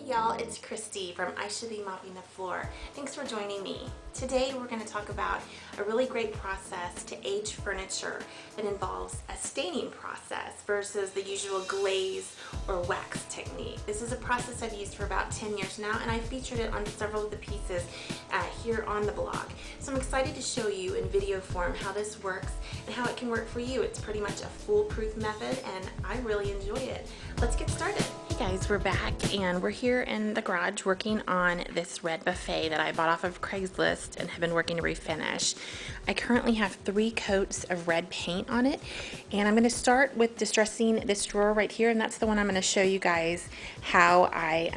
y'all, it's Christy from I Should Be Mopping the Floor. Thanks for joining me. Today we're going to talk about a really great process to age furniture that involves a staining process versus the usual glaze or wax technique. This is a process I've used for about 10 years now, and I featured it on several of the pieces here on the blog. So I'm excited to show you in video form how this works and how it can work for you. It's pretty much a foolproof method and I really enjoy it. Let's get started. Hey guys, we're back and we're here in the garage working on this red buffet that I bought off of Craigslist and have been working to refinish. I currently have 3 coats of red paint on it, and I'm going to start with distressing this drawer right here, and that's the one I'm going to show you guys how I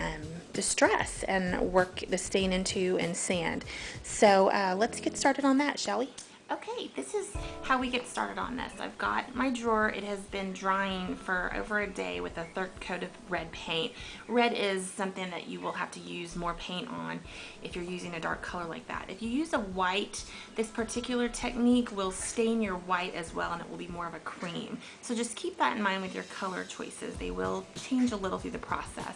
distress and work the stain into and sand. So let's get started on that, shall we? Okay, this is how we get started on this. I've got my drawer. It has been drying for over a day with a 3rd coat of red paint. Red is something that you will have to use more paint on if you're using a dark color like that. If you use a white, this particular technique will stain your white as well, and it will be more of a cream. So just keep that in mind with your color choices. They will change a little through the process.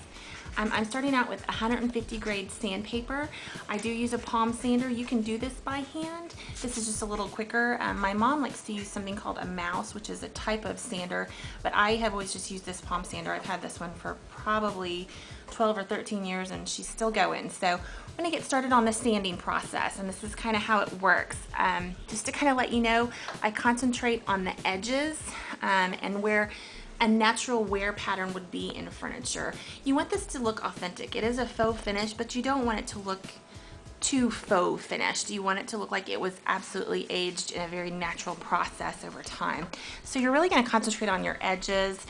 I'm starting out with 150 grade sandpaper. I do use a palm sander. You can do this by hand. This is just a little quicker. My mom likes to use something called a mouse, which is a type of sander, but I have always just used this palm sander. I've had this one for probably 12 or 13 years and she's still going. So I'm gonna get started on the sanding process, and this is kind of how it works. Just to kind of let you know, I concentrate on the edges and where a natural wear pattern would be in furniture. You want this to look authentic. It is a faux finish, but you don't want it to look too faux finished. You want it to look like it was absolutely aged in a very natural process over time. So you're really going to concentrate on your edges,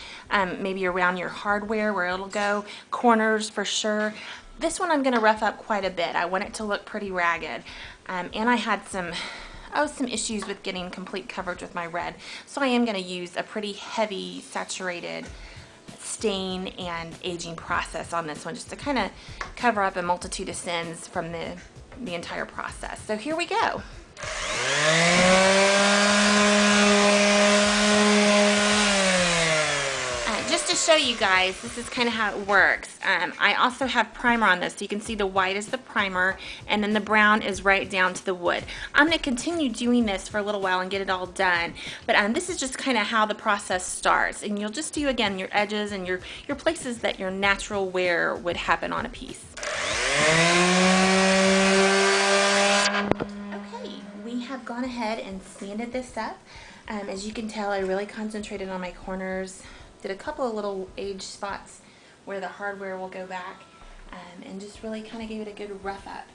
maybe around your hardware where it'll go, corners for sure. This one I'm going to rough up quite a bit. I want it to look pretty ragged, and I had some issues with getting complete coverage with my red. So I am going to use a pretty heavy saturated stain and aging process on this one, just to kind of cover up a multitude of sins from the entire process. So here we go. Just to show you guys, this is kind of how it works. I also have primer on this, so you can see the white is the primer and then the brown is right down to the wood. I'm going to continue doing this for a little while and get it all done, but this is just kind of how the process starts, and you'll just do again your edges and your places that your natural wear would happen on a piece. Okay, we have gone ahead and sanded this up. As you can tell, I really concentrated on my corners. Did a couple of little age spots where the hardware will go back, and just really kind of gave it a good rough up.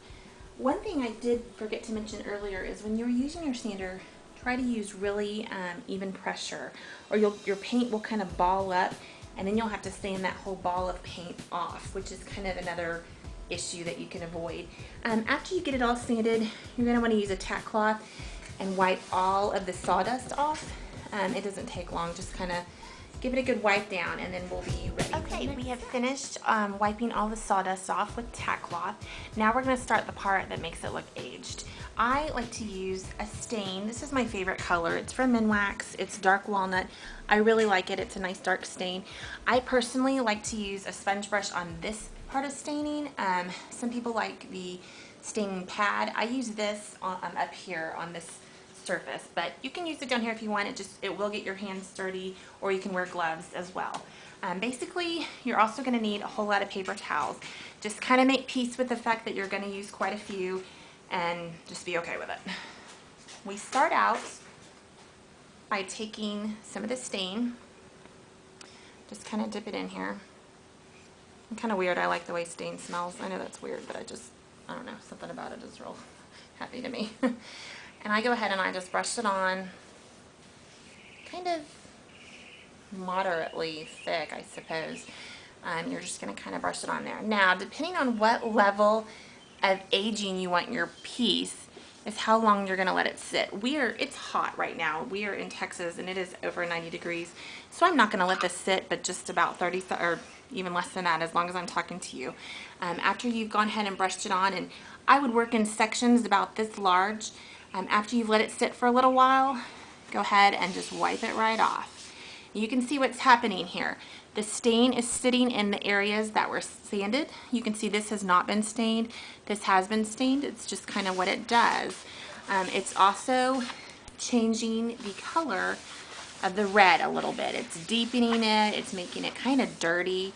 One thing I did forget to mention earlier is when you're using your sander, try to use really even pressure, or your paint will kind of ball up, and then you'll have to sand that whole ball of paint off, which is kind of another issue that you can avoid. After you get it all sanded, you're going to want to use a tack cloth and wipe all of the sawdust off. It doesn't take long, just kind of give it a good wipe down and then we'll be ready. Okay, we have finished wiping all the sawdust off with tack cloth. Now we're going to start the part that makes it look aged. I like to use a stain. This is my favorite color. It's from Minwax. It's dark walnut. I really like it. It's a nice dark stain. I personally like to use a sponge brush on this part of staining. Some people like the staining pad. I use this up here on this surface, but you can use it down here if you want. It will get your hands dirty, or you can wear gloves as well. Basically, you're also going to need a whole lot of paper towels. Just kind of make peace with the fact that you're going to use quite a few, and just be okay with it. We start out by taking some of the stain, just kind of dip it in here. I'm kind of weird. I like the way stain smells. I know that's weird, but I don't know, something about it is real happy to me. And I go ahead and I just brush it on, kind of moderately thick, I suppose. You're just going to kind of brush it on there. Now, depending on what level of aging you want your piece is how long you're going to let it sit. It's hot right now. We are in Texas and it is over 90 degrees. So I'm not going to let this sit, but just about 30 or even less than that, as long as I'm talking to you. After you've gone ahead and brushed it on, and I would work in sections about this large. After you've let it sit for a little while, go ahead and just wipe it right off. You can see what's happening here. The stain is sitting in the areas that were sanded. You can see this has not been stained. This has been stained. It's just kind of what it does. It's also changing the color of the red a little bit. It's deepening it. It's making it kind of dirty.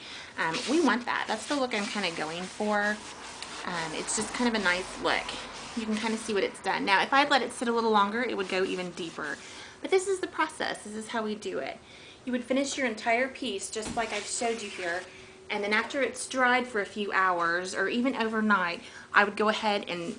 We want that. That's the look I'm kind of going for. It's just kind of a nice look. You can kind of see what it's done. Now, if I'd let it sit a little longer, it would go even deeper. But this is the process. This is how we do it. You would finish your entire piece just like I've showed you here. And then after it's dried for a few hours or even overnight, I would go ahead and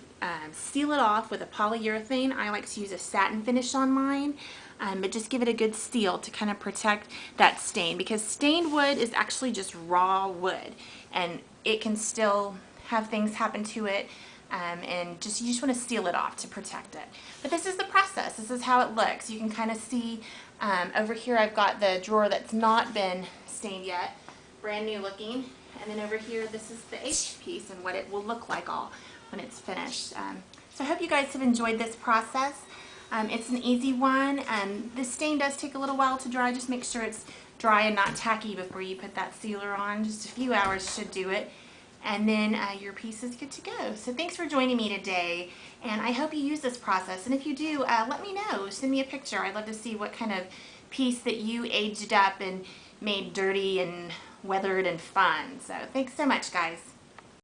seal it off with a polyurethane. I like to use a satin finish on mine, but just give it a good seal to kind of protect that stain, because stained wood is actually just raw wood and it can still have things happen to it, and you just want to seal it off to protect it. But this is the process. This is how it looks. You can kind of see over here I've got the drawer that's not been stained yet, brand new looking, and then over here this is the H piece and what it will look like all when it's finished. So I hope you guys have enjoyed this process. It's an easy one. The stain does take a little while to dry. Just make sure it's dry and not tacky before you put that sealer on. Just a few hours should do it. And then your piece is good to go. So thanks for joining me today, and I hope you use this process. And if you do, let me know. Send me a picture. I'd love to see what kind of piece that you aged up and made dirty and weathered and fun. So thanks so much, guys.